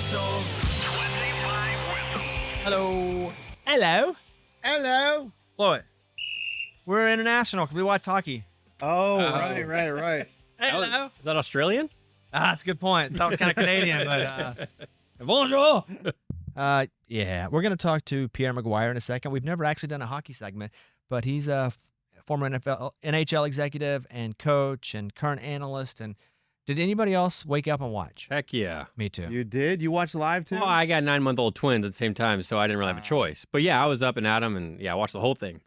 whistles. 25 whistles. Hello. Hello. Hello. Floyd. We're international because we watch hockey. Oh, right. Hello. Is that Australian? That's a good point. That was kind of Canadian, but bonjour. Yeah, we're going to talk to Pierre McGuire in a second. We've never actually done a hockey segment, but he's a former NHL executive and coach and current analyst. And did anybody else wake up and watch? Heck yeah. Me too. You did? You watched live too? Well, I got 9-month-old twins at the same time, so I didn't really have a choice. But yeah, I was up and at 'em, and yeah, I watched the whole thing.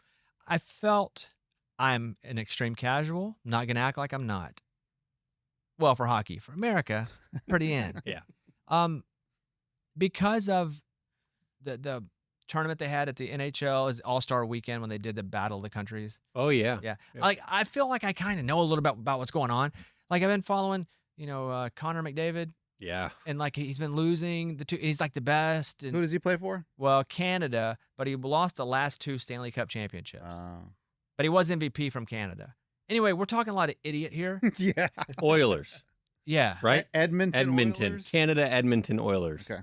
I felt I'm an extreme casual. Not going to act like I'm not. Well, for hockey, for America, pretty in. Yeah. Because of the tournament they had at the NHL is All-Star Weekend when they did the Battle of the Countries. Oh, yeah. Yeah. Yeah. Like I feel like I kind of know a little bit about what's going on. Like I've been following, Connor McDavid, Yeah. and like he's been losing the two. He's like the best. Who And, does he play for? well, Canada, but he lost the last two Stanley Cup championships. But he was MVP from Canada. Anyway, we're talking a lot of idiot here. Yeah. Oilers, Yeah. right? Edmonton Oilers? Canada, Edmonton Oilers. Okay.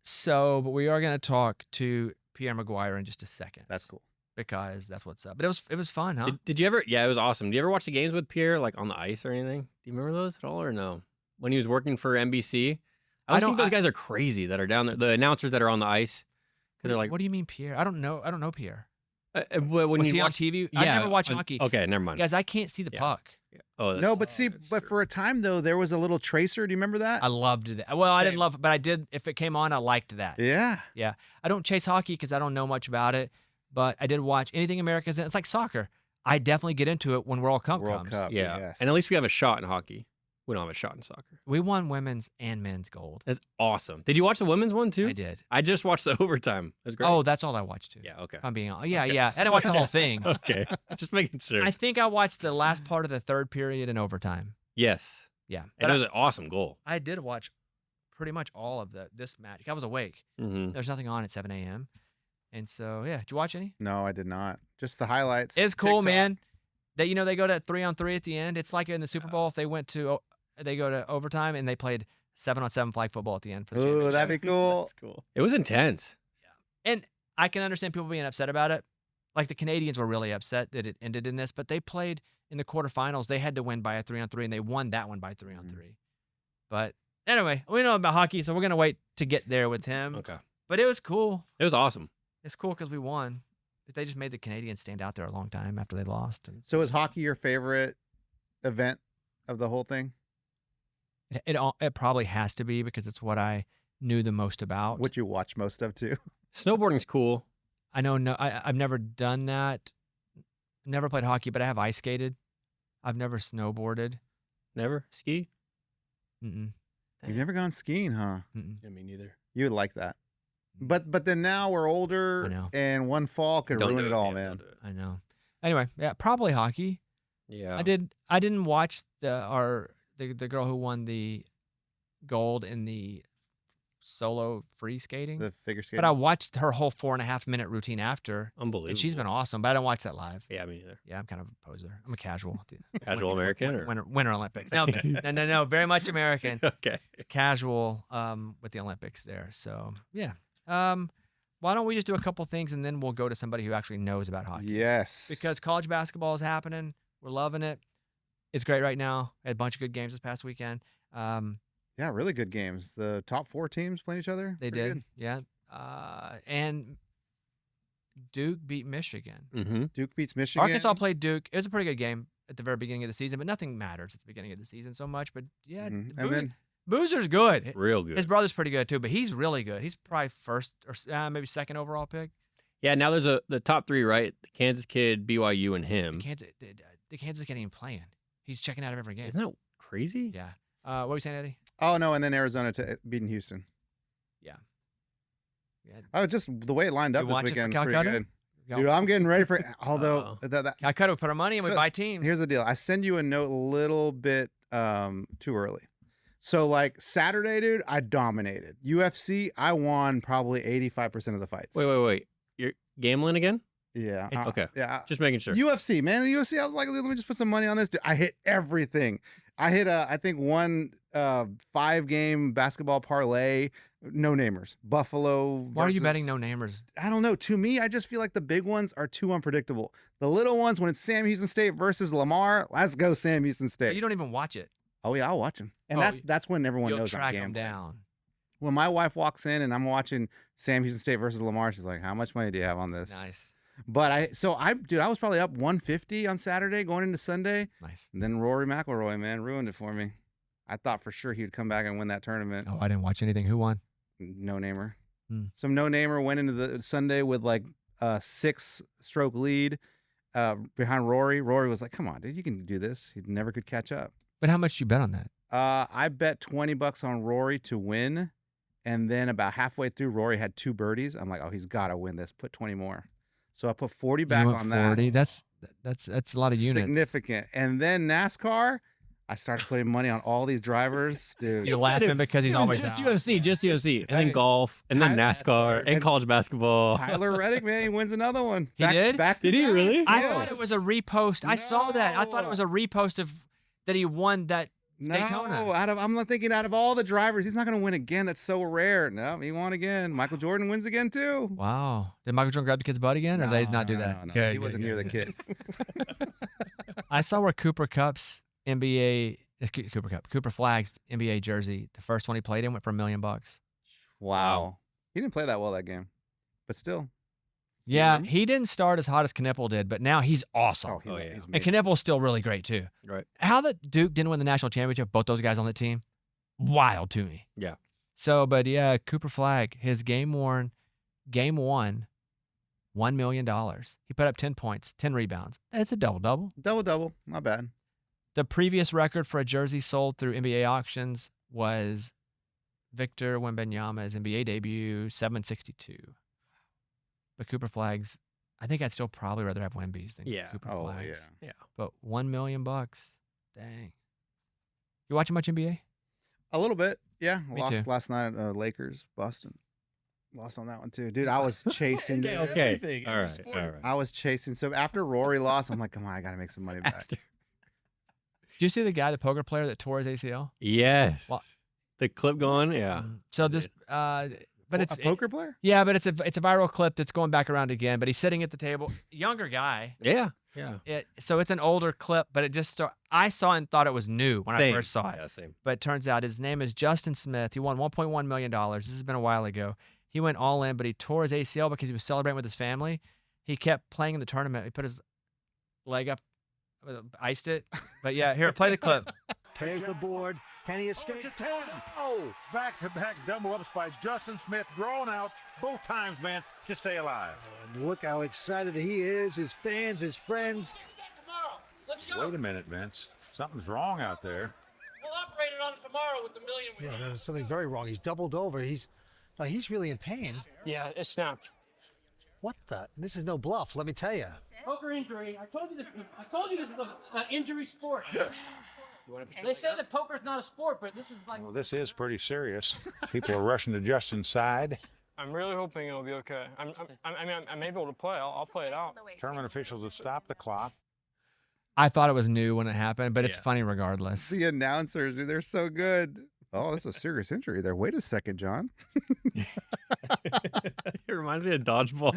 So, but we are going to talk to Pierre McGuire in just a second. That's cool. Because that's what's up. But it was fun, huh? Did you ever? Yeah, it was awesome. Did you ever watch the games with Pierre, like on the ice or anything? Do you remember those at all or no? When he was working for NBC? I think those guys are crazy that are down there. The announcers that are on the ice. Because they're like, what do you mean Pierre? I don't know Pierre. when Was you he on watch TV? Yeah, I never watch hockey. Okay, never mind. Guys, I can't see the Yeah. puck. Oh, No, but for a time though, there was a little tracer. Do you remember that? I loved that. Well, I didn't Same. love it, but I did. If it came on, I liked that. Yeah. Yeah. I don't chase hockey because I don't know much about it, but I did watch anything America's in. It's like soccer. I definitely get into it when World Cup World comes. Cup. Yeah. Yes. And at least we have a shot in hockey. We don't have a shot in soccer. We won women's and men's gold. That's awesome. Did you watch the women's one too? I did. I just watched the overtime. It was great. Oh, that's all I watched too. yeah. Okay. If I'm being honest. Yeah. I didn't watch the whole thing. Okay. Just making sure. I think I watched the last part of the third period in overtime. Yes. Yeah. And But it was an awesome goal. I did watch pretty much all of this match. I was awake. Mm-hmm. There's nothing on at 7 a.m. And so, yeah. Did you watch any? No, I did not. Just the highlights. It's cool, TikTok. man. They go to 3-on-3 at the end. It's like in the Super Bowl if they go to overtime and they played 7-on-7 flag football at the end for the Ooh, championship. that'd be cool. That's cool. It was intense. And I can understand people being upset about it. Like the Canadians were really upset that it ended in this, but they played in the quarterfinals. They had to win by a 3-on-3, and they won that one by 3-on-3. But anyway, we know about hockey, so we're going to wait to get there with him. Okay. But it was cool. It was awesome. It's cool because we won. They just made the Canadians stand out there a long time after they lost. And So is hockey your favorite event of the whole thing? it probably has to be because it's what I knew the most about. What you watch most of too? Snowboarding's cool. I know I've never done that. Never played hockey, but I have ice skated. I've never snowboarded. Never ski. Mm-mm. You've never gone skiing, huh? Mm-mm. Yeah, me neither. You would like that. But then now we're older, I know. and one fall could Don't ruin do it all, yeah, man. don't do it. I know. Anyway, yeah, probably hockey. Yeah. I didn't watch the girl who won the gold in the solo free skating, The figure skating. but I watched her whole 4.5-minute routine after, Unbelievable. and she's been awesome. But I don't watch that live. Yeah, me neither. Yeah, I'm kind of a poser. I'm a casual. Casual American or Winter Olympics. No, very much American. okay. Casual with the Olympics there. So yeah. Why don't we just do a couple things and then we'll go to somebody who actually knows about hockey? Yes. Because college basketball is happening. We're loving it. It's great right now. Had a bunch of good games this past weekend. Yeah, really good games. The top 4 teams playing each other. They Pretty did. good. Yeah. And Duke beat Michigan. Mm-hmm. Duke beats Michigan. Arkansas played Duke. It was a pretty good game at the very beginning of the season, but nothing matters at the beginning of the season so much. But yeah, Mhm. And then Boozer's good. Real good. His brother's pretty good too, but he's really good. He's probably first or maybe second overall pick. Yeah, now there's the top 3, right? The Kansas kid, BYU, and him. The Kansas can't even playing. He's checking out of every game. Isn't that crazy? Yeah. What are you saying, Eddie? oh no, and then Arizona beating Houston. Yeah. Oh, just the way it lined up You this watch it for weekend was pretty Calcutta? good. Dude, I'm getting ready for although I could have put our money and we So, buy teams. Here's the deal. I send you a note a little bit too early. So like Saturday, dude, I dominated. UFC, I won probably 85% of the fights. Wait. You're gambling again? Yeah. It's- Okay. Yeah. Just making sure. UFC, man. UFC, I was like, let me just put some money on this. Dude, I hit everything. I hit I think one 5-game basketball parlay. No namers. Buffalo. Why are you versus- betting no namers? I don't know. To me, I just feel like the big ones are too unpredictable. The little ones, when it's Sam Houston State versus Lamar, let's go Sam Houston State. You don't even watch it. Oh yeah, I'll watch them, and Oh, that's when everyone You'll knows I'm track them gambling. down. When my wife walks in and I'm watching Sam Houston State versus Lamar, she's like, "How much money do you have on this?" Nice. But I was probably up 150 on Saturday going into Sunday. Nice. And then Rory McIlroy, man, ruined it for me. I thought for sure he would come back and win that tournament. Oh, I didn't watch anything. Who won? No namer. Hmm. Some no namer went into the Sunday with like a 6-stroke lead behind Rory. Rory was like, "Come on, dude, you can do this." He never could catch up. But how much you bet on that? I bet $20 on Rory to win, and then about halfway through, Rory had 2 birdies. I'm like, "Oh, he's got to win this. Put 20 more." So I put 40 back You went on 40. that. That's a lot of units. Significant. And then NASCAR, I started putting money on all these drivers, dude. You're laughing because he's It was always just out. UFC, and then Hey, golf, and then Tyler- NASCAR, and college basketball. Tyler Reddick, man, he wins another one. He did? Back to Did he back. really? I Yes. thought it was a repost. I saw that. I thought it No. was a repost of that he won that. No, Daytona. I'm not thinking out of all the drivers, he's not going to win again. That's so rare. No, he won again. Michael Jordan wins again too. Wow. Did Michael Jordan grab the kid's butt again, or did they not do No, that? no. Good, He good, wasn't good, near the good. kid. I saw where Cooper Cup's Cooper Flag's NBA jersey, the first one he played in, went for $1 million. Wow. He didn't play that well that game, but still. Yeah, Mhm. he didn't start as hot as Knipple did, but now he's awesome. Oh, he's and amazing. Knipple's still really great too. Right. How that Duke didn't win the national championship, both those guys on the team, wild to me. Yeah. So, but yeah, Cooper Flag, his game one, $1 million. He put up 10 points, 10 rebounds. That's a double-double. Double, not bad. The previous record for a jersey sold through NBA auctions was Victor Wembanyama's NBA debut, 762. But Cooper Flags, I think I'd still probably rather have Wemby's than Yeah. Cooper Oh, Flags. yeah. But $1 million, dang. You watching much NBA? A little bit, yeah. Me Lost too. last night at Lakers, Boston. Lost on that one too, dude. I was chasing. Okay. All right. I was chasing. So after Rory lost, I'm like, come on, I gotta make some money back. Did you see the guy, the poker player that tore his ACL? Yes. Well- The clip going, yeah. So this, but it's a poker player. yeah, but it's a viral clip that's going back around again. But he's sitting at the table, younger guy. Yeah. So it's an older clip, but it just I saw and thought it was new when Same. I first saw it. Yeah, same. But it turns out his name is Justin Smith. He won $1.1 million. This has been a while ago. He went all in, but he tore his ACL because he was celebrating with his family. He kept playing in the tournament. He put his leg up, iced it. But yeah, here, play the clip. There's the board. Can he escape? To 10. Oh, back-to-back double ups by Justin Smith, drawn out both times, Vance, to stay alive. And look how excited he is, his fans, his friends. Wait a minute, Vince. Something's wrong out there. We'll operate it on it tomorrow with the million. Yeah, there's something very wrong. He's doubled over. He's really in pain. Yeah, it snapped. What the? This is no bluff, let me tell you. Poker injury. I told you this is an injury sport. They say that poker's not a sport, but this is like. Well, this is pretty serious. People are rushing to Justin's side. I'm really hoping it'll be okay. I may be able to play. I'll play it out. Tournament officials have stopped the clock. I thought it was new when it happened, but it's funny regardless. The announcers, dude, they're so good. Oh, that's a serious injury there. Wait a second, John. It reminds me of dodgeball.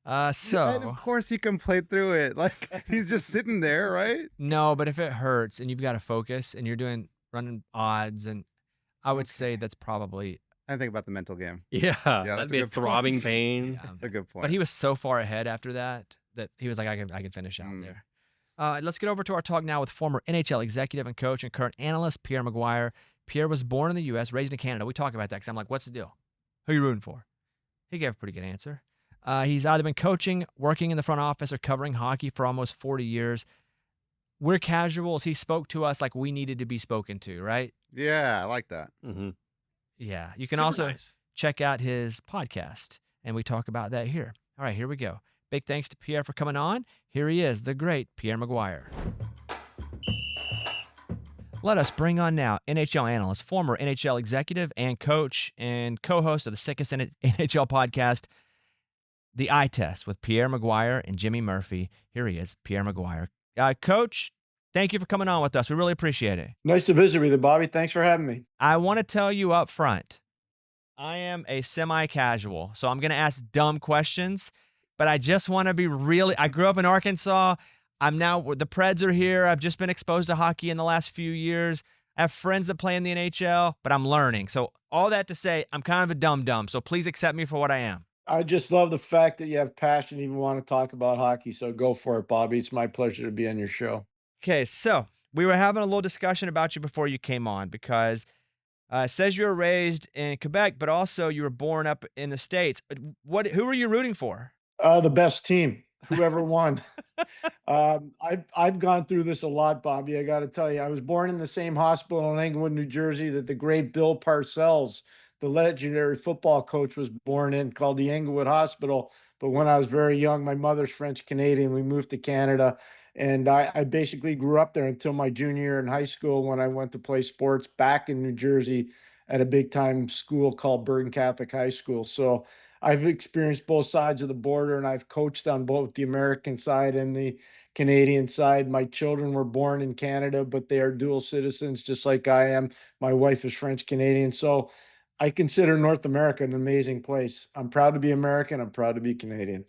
And of course he can play through it. Like he's just sitting there, right? No, but if it hurts and you've got to focus and you're running odds, and I would say that's probably. I think about the mental game. Yeah. that's That'd a be a good throbbing point. pain. That's a good point. But he was so far ahead after that he was like, I can finish out there. Let's get over to our talk now with former NHL executive and coach and current analyst Pierre McGuire. Pierre was born in the U.S., raised in Canada. We talk about that because I'm like, what's the deal? Who are you rooting for? He gave a pretty good answer. He's either been coaching, working in the front office, or covering hockey for almost 40 years. We're casuals. He spoke to us like we needed to be spoken to, right? Yeah, I like that. Mm-hmm. Yeah. You can Super also nice. check out his podcast, and we talk about that here. All right, here we go. Big thanks to Pierre for coming on. Here he is, the great Pierre McGuire. Let us bring on now NHL analyst, former NHL executive and coach, and co-host of the Sickest NHL podcast, The Eye Test with Pierre McGuire and Jimmy Murphy. Here he is, Pierre McGuire. Coach, Thank you for coming on with us. We really appreciate it. Nice to visit with you, Bobby. Thanks for having me. I want to tell you up front, I am a semi-casual, so I'm going to ask dumb questions, but I just want to be really, I grew up in Arkansas. The Preds are here. I've just been exposed to hockey in the last few years. I have friends that play in the NHL, but I'm learning. So all that to say, I'm kind of a dumb, so please accept me for what I am. I just love the fact that you have passion, even want to talk about hockey. So go for it, Bobby. It's my pleasure to be on your show. Okay, so we were having a little discussion about you before you came on because it says you were raised in Quebec, but also you were born up in the States. Who were you rooting for? The best team, whoever won. I've gone through this a lot, Bobby. I got to tell you, I was born in the same hospital in Englewood, New Jersey, that the great Bill Parcells, the legendary football coach, was born in, called the Englewood Hospital. But when I was very young, my mother's French Canadian. We moved to Canada, and I basically grew up there until my junior year in high school when I went to play sports back in New Jersey at a big time school called Bergen Catholic High School. So I've experienced both sides of the border, and I've coached on both the American side and the Canadian side. My children were born in Canada, but they are dual citizens, just like I am. My wife is French Canadian. So I consider North America an amazing place. I'm proud to be American. I'm proud to be Canadian.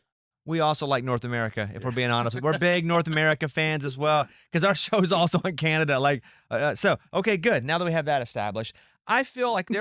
We also like North America, if we're being honest. We're big North America fans as well because our show's also in Canada. Okay, good. Now that we have that established, I feel like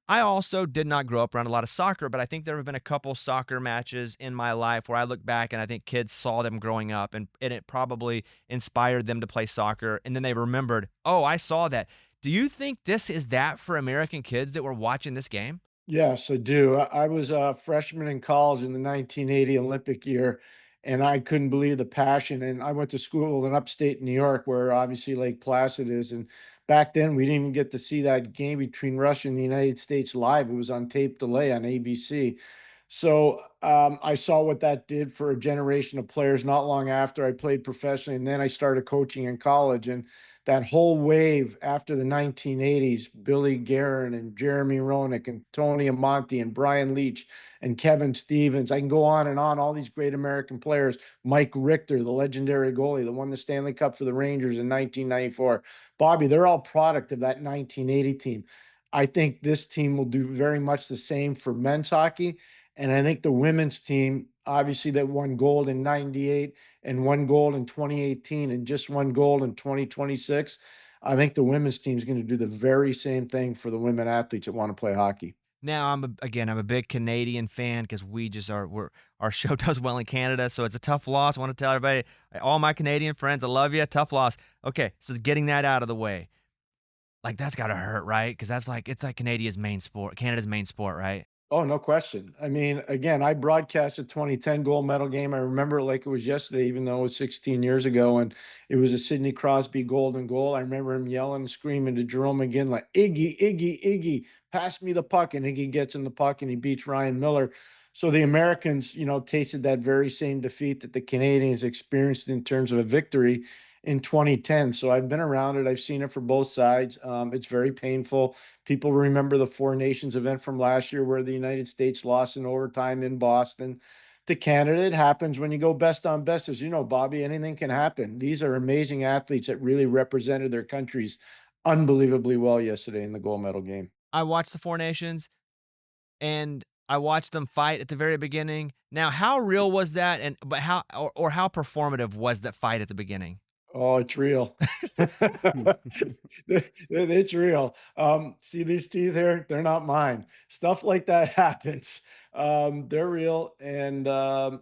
I also did not grow up around a lot of soccer, but I think there have been a couple soccer matches in my life where I look back and I think kids saw them growing up and it probably inspired them to play soccer. And then they remembered, oh, I saw that. Do you think this is that for American kids that were watching this game? Yes, I do. I was a freshman in college in the 1980 Olympic year, and I couldn't believe the passion. And I went to school in upstate New York, where obviously Lake Placid is. And back then, we didn't even get to see that game between Russia and the United States live. It was on tape delay on ABC. So I saw what that did for a generation of players not long after I played professionally. And then I started coaching in college. And that whole wave after the 1980s, Billy Guerin and Jeremy Roenick and Tony Amonte and Brian Leach and Kevin Stevens. I can go on and on, all these great American players. Mike Richter, the legendary goalie that won the Stanley Cup for the Rangers in 1994. Bobby, they're all product of that 1980 team. I think this team will do very much the same for men's hockey. And I think the women's team, obviously, that won gold in 98 and won gold in 2018 and just won gold in 2026. I think the women's team is going to do the very same thing for the women athletes that want to play hockey. Now, I'm a big Canadian fan because our show does well in Canada, so it's a tough loss. I want to tell everybody, all my Canadian friends, I love you. Tough loss. Okay, so getting that out of the way, like that's got to hurt, right? Because it's like Canada's main sport, right? Oh, no question. I mean, again, I broadcast a 2010 gold medal game. I remember it like it was yesterday, even though it was 16 years ago. And it was a Sidney Crosby golden goal. I remember him yelling and screaming to Jerome McGinn, like, Iggy, Iggy, Iggy, pass me the puck. And Iggy gets in the puck and he beats Ryan Miller. So the Americans, tasted that very same defeat that the Canadians experienced in terms of a victory in 2010. So I've been around it. I've seen it for both sides. It's very painful. People remember the Four Nations event from last year where the United States lost in overtime in Boston to Canada. It happens when you go best on best. As you know, Bobby, anything can happen. These are amazing athletes that really represented their countries unbelievably well yesterday in the gold medal game. I watched the Four Nations, and I watched them fight at the very beginning. Now, how real was that? But how performative was that fight at the beginning? Oh, it's real. It's real. See these teeth here? They're not mine. Stuff like that happens. They're real. And the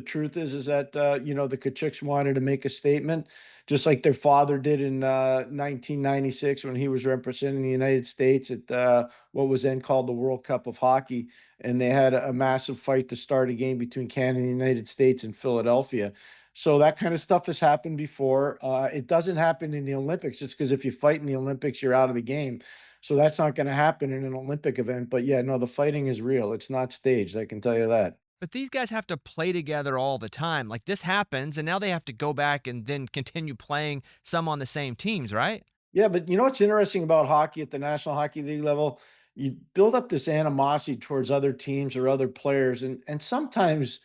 truth is that, the Kachucks wanted to make a statement, just like their father did in 1996 when he was representing the United States at what was then called the World Cup of Hockey. And they had a massive fight to start a game between Canada and the United States in Philadelphia. So that kind of stuff has happened before. It doesn't happen in the Olympics just because if you fight in the Olympics, you're out of the game. So that's not going to happen in an Olympic event. But yeah, no, the fighting is real. It's not staged. I can tell you that. But these guys have to play together all the time. Like this happens, and now they have to go back and then continue playing some on the same teams, right? Yeah, but you know what's interesting about hockey at the National Hockey League level? You build up this animosity towards other teams or other players, and sometimes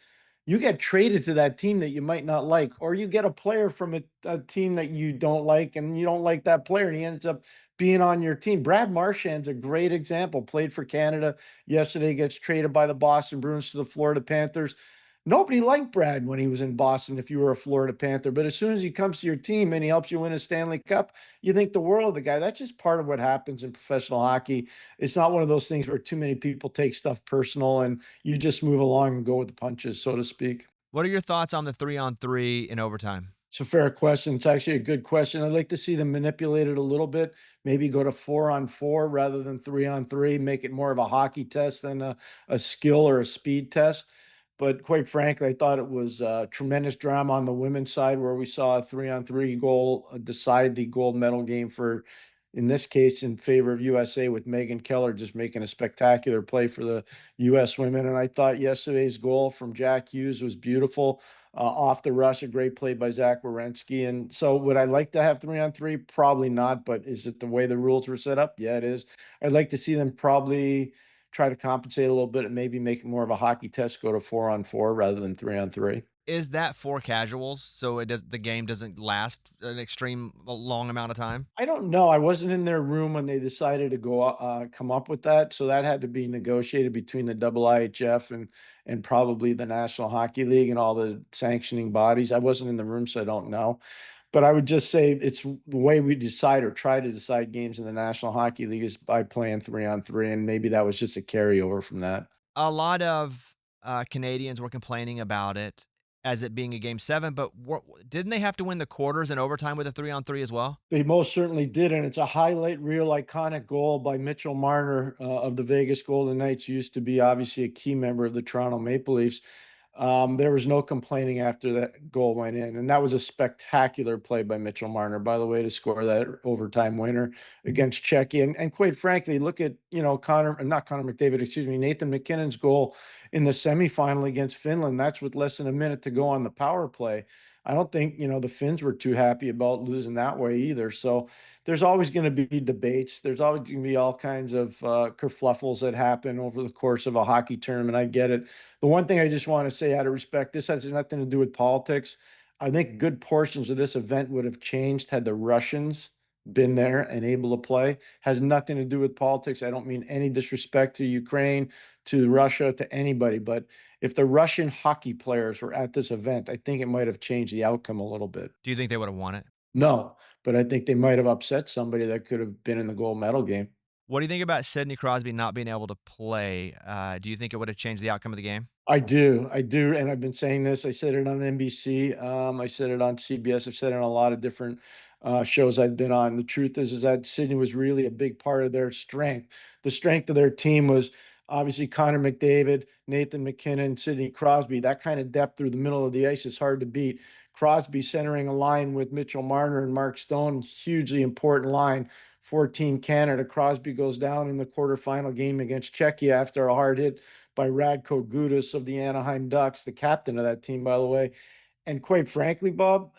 you get traded to that team that you might not like, or you get a player from a team that you don't like and you don't like that player and he ends up being on your team. Brad Marchand's a great example. Played for Canada yesterday, gets traded by the Boston Bruins to the Florida Panthers. Nobody liked Brad when he was in Boston if you were a Florida Panther, but as soon as he comes to your team and he helps you win a Stanley Cup, you think the world of the guy. That's just part of what happens in professional hockey. It's not one of those things where too many people take stuff personal and you just move along and go with the punches, so to speak. What are your thoughts on the 3-on-3 in overtime? It's a fair question. It's actually a good question. I'd like to see them manipulate it a little bit. Maybe go to 4-on-4 rather than 3-on-3. Make it more of a hockey test than a skill or a speed test. But quite frankly, I thought it was tremendous drama on the women's side where we saw a 3-on-3 goal decide the gold medal game for, in this case, in favor of USA with Megan Keller just making a spectacular play for the U.S. women. And I thought yesterday's goal from Jack Hughes was beautiful. Off the rush, a great play by Zach Werenski. And so would I like to have 3-on-3? Probably not, but is it the way the rules were set up? Yeah, it is. I'd like to see them probably try to compensate a little bit and maybe make it more of a hockey test, go to 4-on-4 rather than 3-on-3. Is that for casuals so the game doesn't last an extreme long amount of time? I don't know. I wasn't in their room when they decided to go come up with that, so that had to be negotiated between the IIHF and probably the National Hockey League and all the sanctioning bodies. I wasn't in the room, so I don't know. But I would just say it's the way we decide or try to decide games in the National Hockey League is by playing 3-on-3, and maybe that was just a carryover from that. A lot of Canadians were complaining about it as it being a game 7, but didn't they have to win the quarters and overtime with a 3-on-3 as well? They most certainly did, and it's a highlight reel iconic goal by Mitchell Marner of the Vegas Golden Knights, used to be obviously a key member of the Toronto Maple Leafs. There was no complaining after that goal went in, and that was a spectacular play by Mitchell Marner, by the way, to score that overtime winner against Czechia. And quite frankly, look at not Connor McDavid, excuse me, Nathan McKinnon's goal in the semifinal against Finland. That's with less than a minute to go on the power play. I don't think the Finns were too happy about losing that way either. So there's always going to be debates. There's always going to be all kinds of kerfluffles that happen over the course of a hockey tournament. I get it. The one thing I just want to say out of respect, this has nothing to do with politics. I think good portions of this event would have changed had the Russians been there and able to play. Has nothing to do with politics. I don't mean any disrespect to Ukraine, to Russia, to anybody. But if the Russian hockey players were at this event, I think it might have changed the outcome a little bit. Do you think they would have won it? No, but I think they might have upset somebody that could have been in the gold medal game. What do you think about Sidney Crosby not being able to play? Do you think it would have changed the outcome of the game? I do, and I've been saying this. I said it on NBC. I said it on CBS. I've said it on a lot of different shows I've been on. The truth is that Sidney was really a big part of their strength. The strength of their team was obviously Connor McDavid, Nathan McKinnon, Sidney Crosby. That kind of depth through the middle of the ice is hard to beat. Crosby centering a line with Mitchell Marner and Mark Stone, hugely important line for Team Canada. Crosby goes down in the quarterfinal game against Czechia after a hard hit by Radko Gudas of the Anaheim Ducks, the captain of that team, by the way. And quite frankly, Bob,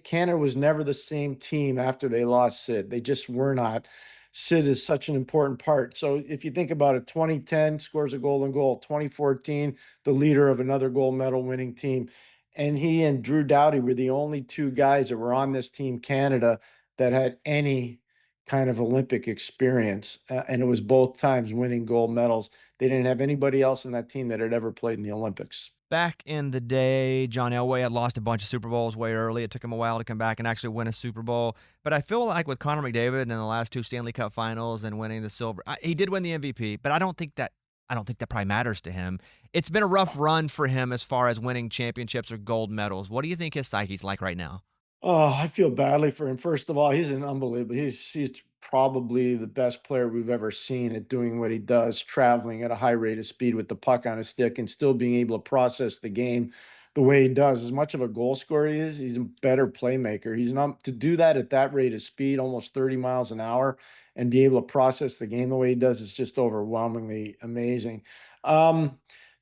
Canada was never the same team after they lost Sid. They just were not. Sid is such an important part. So if you think about it, 2010 scores a golden goal, 2014, the leader of another gold medal winning team. And he and Drew Doughty were the only two guys that were on this team Canada that had any kind of Olympic experience. And it was both times winning gold medals. They didn't have anybody else in that team that had ever played in the Olympics. Back in the day, John Elway had lost a bunch of Super Bowls way early. It took him a while to come back and actually win a Super Bowl. But I feel like with Connor McDavid in the last 2 Stanley Cup Finals and winning the silver, he did win the MVP. But I don't think that probably matters to him. It's been a rough run for him as far as winning championships or gold medals. What do you think his psyche's like right now? Oh, I feel badly for him. First of all, he's an unbelievable. He's probably the best player we've ever seen at doing what he does, traveling at a high rate of speed with the puck on his stick and still being able to process the game the way he does. As much of a goal scorer he is, he's a better playmaker. He's not to do that at that rate of speed, almost 30 miles an hour, and be able to process the game the way he does is just overwhelmingly amazing.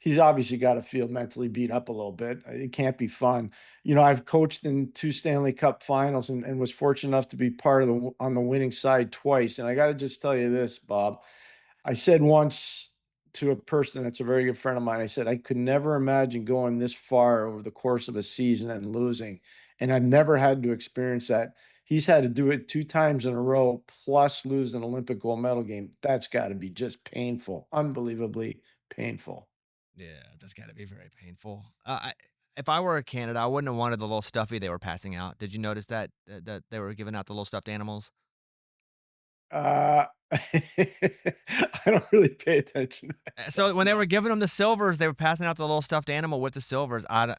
He's obviously got to feel mentally beat up a little bit. It can't be fun. I've coached in 2 Stanley Cup Finals and was fortunate enough to be part of on the winning side twice. And I got to just tell you this, Bob. I said once to a person that's a very good friend of mine. I said, I could never imagine going this far over the course of a season and losing. And I've never had to experience that. He's had to do it 2 times in a row, plus lose an Olympic gold medal game. That's got to be just painful, unbelievably painful. Yeah, that's got to be very painful. If I were a Canada, I wouldn't have wanted the little stuffy they were passing out. Did you notice that they were giving out the little stuffed animals? Uh, I don't really pay attention. So when they were giving them the silvers, they were passing out the little stuffed animal with the silvers. I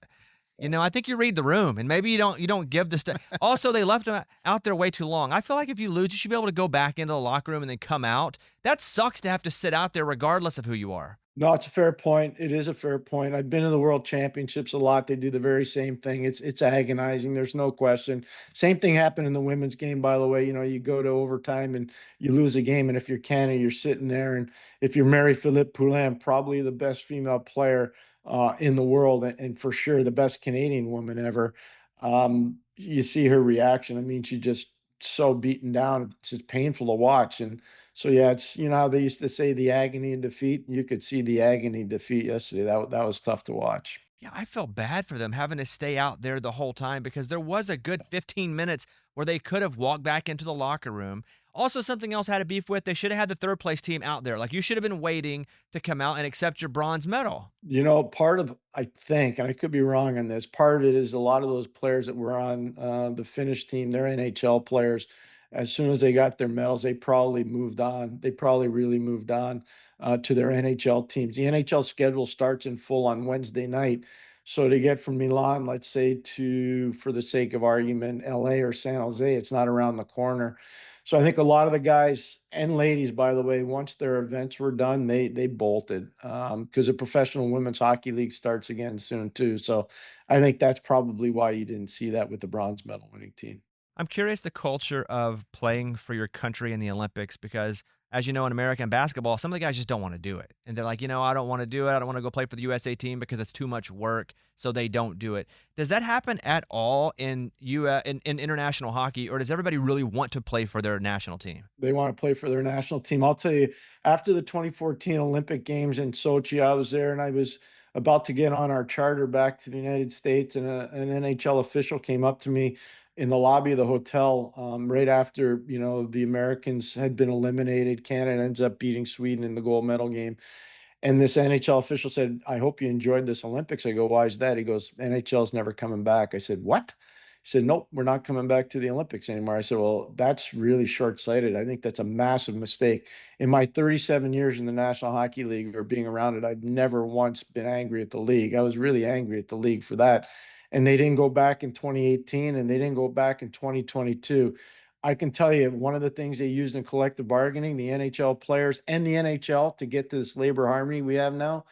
think you read the room, and maybe you don't give the stuff. Also, they left them out there way too long. I feel like if you lose, you should be able to go back into the locker room and then come out. That sucks to have to sit out there regardless of who you are. No, it's a fair point. It is a fair point. I've been to the World Championships a lot. They do the very same thing. It's agonizing. There's no question. Same thing happened in the women's game, by the way. You know, you go to overtime and you lose a game, and if you're Canada, you're sitting there, and if you're Marie-Philippe Poulin, probably the best female player in the world, and for sure the best Canadian woman ever. You see her reaction. I mean, she's just so beaten down. It's just painful to watch, and so yeah, it's how they used to say the agony of defeat. You could see the agony of defeat yesterday. That was tough to watch. Yeah, I felt bad for them having to stay out there the whole time because there was a good 15 minutes where they could have walked back into the locker room. Also, something else I had a beef with, they should have had the third place team out there. Like, you should have been waiting to come out and accept your bronze medal. Part of, I think, and I could be wrong on this, part of it is a lot of those players that were on the Finnish team, they're NHL players. As soon as they got their medals, they probably moved on. They probably really moved on to their NHL teams. The NHL schedule starts in full on Wednesday night. So to get from Milan, let's say, to, for the sake of argument, LA or San Jose, it's not around the corner. So I think a lot of the guys and ladies, by the way, once their events were done, they bolted because the professional women's hockey league starts again soon too. So I think that's probably why you didn't see that with the bronze medal winning team. I'm curious the culture of playing for your country in the Olympics because, as you know, in American basketball, some of the guys just don't want to do it. And they're like, I don't want to do it. I don't want to go play for the USA team because it's too much work. So they don't do it. Does that happen at all in international hockey, or does everybody really want to play for their national team? They want to play for their national team. I'll tell you, after the 2014 Olympic Games in Sochi, I was there and I was about to get on our charter back to the United States, and an NHL official came up to me in the lobby of the hotel right after the Americans had been eliminated. Canada ends up beating Sweden in the gold medal game. And this NHL official said, I hope you enjoyed this Olympics. I go, why is that? He goes, NHL's never coming back. I said, what? He said, nope, we're not coming back to the Olympics anymore. I said, well, that's really short-sighted. I think that's a massive mistake. In my 37 years in the National Hockey League or being around it, I've never once been angry at the league. I was really angry at the league for that. And they didn't go back in 2018 and they didn't go back in 2022. I can tell you one of the things they used in collective bargaining, the NHL players and the NHL, to get to this labor harmony we have now,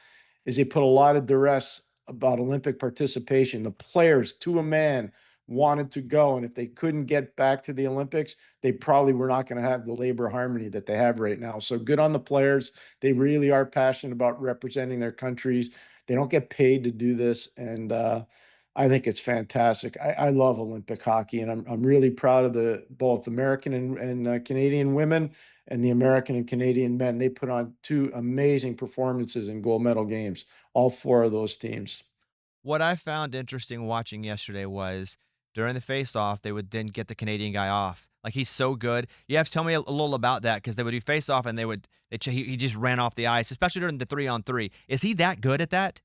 is they put a lot of duress about Olympic participation. The players, to a man, wanted to go, and if they couldn't get back to the Olympics, they probably were not going to have the labor harmony that they have right now. So good on the players. They really are passionate about representing their countries. They don't get paid to do this, and I think it's fantastic. I love Olympic hockey, and I'm really proud of the both American and Canadian women and the American and Canadian men. They put on 2 amazing performances in gold medal games, all 4 of those teams. What I found interesting watching yesterday was during the face-off, they would then get the Canadian guy off. Like, he's so good. You have to tell me a little about that because they would do face-off and he just ran off the ice, especially during the 3-on-3. Is he that good at that?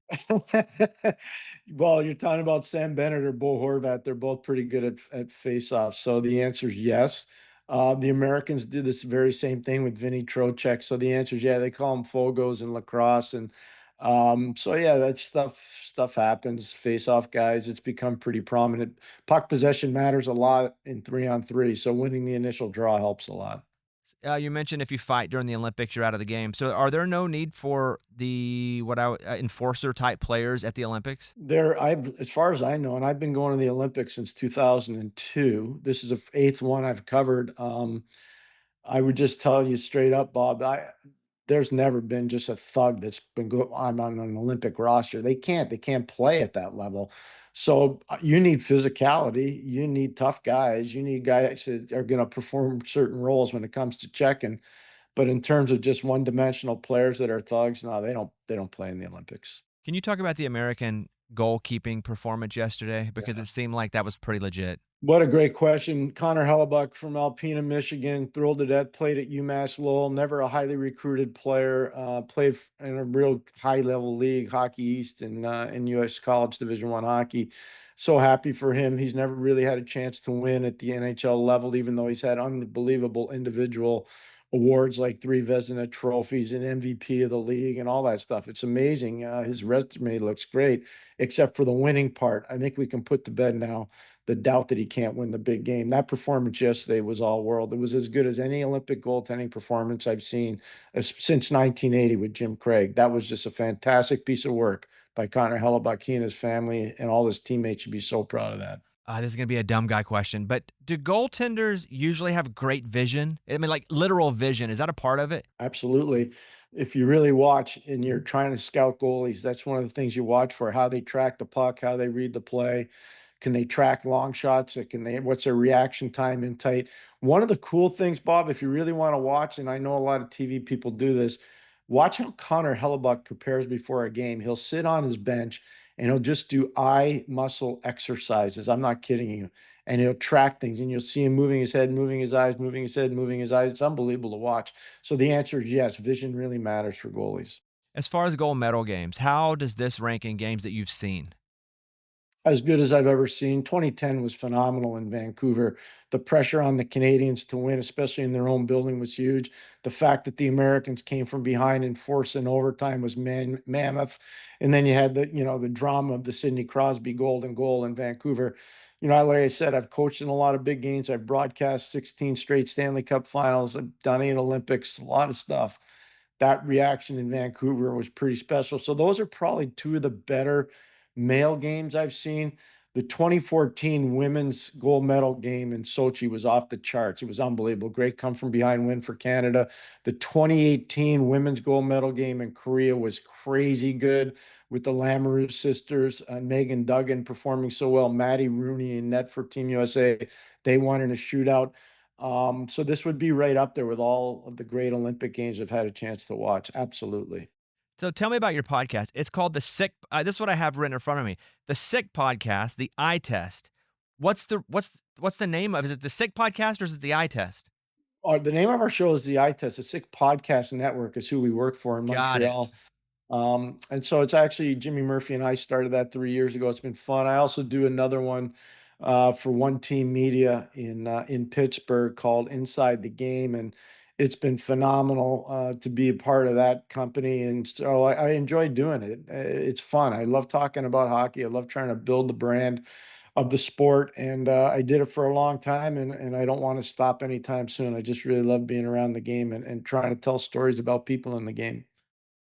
Well, you're talking about Sam Bennett or Bo Horvat. They're both pretty good at face-off. So the answer is yes. The Americans do this very same thing with Vinny Trocheck. So the answer is yeah. They call them Fogos in lacrosse, and so yeah, that stuff happens. Face-off guys, it's become pretty prominent. Puck possession matters a lot in 3-on-3, so winning the initial draw helps a lot. You mentioned if you fight during the Olympics, you're out of the game. So are there no need for the enforcer type players at the Olympics? As far as I know, and I've been going to the Olympics since 2002. This is the 8th one I've covered. I would just tell you straight up, Bob, there's never been just a thug that's been on an Olympic roster. They can't play at that level. So you need physicality, you need tough guys, you need guys that are going to perform certain roles when it comes to checking. But in terms of just one-dimensional players that are thugs, no, they don't play in the Olympics. Can you talk about the American goalkeeping performance yesterday? Because it seemed like that was pretty legit. What a great question. Connor Hellebuck from Alpena, Michigan, thrilled to death, played at UMass Lowell, never a highly recruited player, played in a real high-level league, Hockey East in U.S. College Division I hockey. So happy for him. He's never really had a chance to win at the NHL level, even though he's had unbelievable individual awards like 3 Vezina trophies and MVP of the league and all that stuff. It's amazing. His resume looks great, except for the winning part. I think we can put to bed now the doubt that he can't win the big game. That performance yesterday was all world. It was as good as any Olympic goaltending performance I've seen since 1980 with Jim Craig. That was just a fantastic piece of work by Connor Hellebuck. He and his family and all his teammates should be so proud of that. This is going to be a dumb guy question, but do goaltenders usually have great vision? I mean, like literal vision. Is that a part of it? Absolutely. If you really watch and you're trying to scout goalies, that's one of the things you watch for, how they track the puck, how they read the play. Can they track long shots? What's their reaction time in tight? One of the cool things, Bob, if you really want to watch, and I know a lot of TV people do this, watch how Connor Hellebuck prepares before a game. He'll sit on his bench and he'll just do eye muscle exercises. I'm not kidding you. And he'll track things, and you'll see him moving his head, moving his eyes, moving his head, moving his eyes. It's unbelievable to watch. So the answer is yes, vision really matters for goalies. As far as gold medal games, how does this rank in games that you've seen? As good as I've ever seen. 2010 was phenomenal in Vancouver. The pressure on the Canadians to win, especially in their own building, was huge. The fact that the Americans came from behind and forced an overtime was mammoth. And then you had the drama of the Sidney Crosby golden goal in Vancouver. Like I said, I've coached in a lot of big games. I've broadcast 16 straight Stanley Cup finals. I've done 8 Olympics, a lot of stuff. That reaction in Vancouver was pretty special. So those are probably 2 of the better male games I've seen. The 2014 women's gold medal game in Sochi was off the charts. It was unbelievable. Great come from behind win for Canada. The 2018 women's gold medal game in Korea was crazy good with the Lamoureux sisters, Megan Duggan performing so well, Maddie Rooney in net for Team USA. They won in a shootout. So this would be right up there with all of the great Olympic games I've had a chance to watch. Absolutely. So tell me about your podcast. It's called The Sick. This is what I have written in front of me. The Sick Podcast, the Eye Test. What's the name of it? Is it The Sick Podcast or is it the Eye Test? The name of our show is the Eye Test. The Sick Podcast Network is who we work for in Montreal. And so it's actually Jimmy Murphy and I started that 3 years ago. It's been fun. I also do another one for One Team Media in Pittsburgh called Inside the Game, and it's been phenomenal to be a part of that company. And so I enjoy doing it. It's fun. I love talking about hockey. I love trying to build the brand of the sport. And I did it for a long time, and I don't want to stop anytime soon. I just really love being around the game and trying to tell stories about people in the game.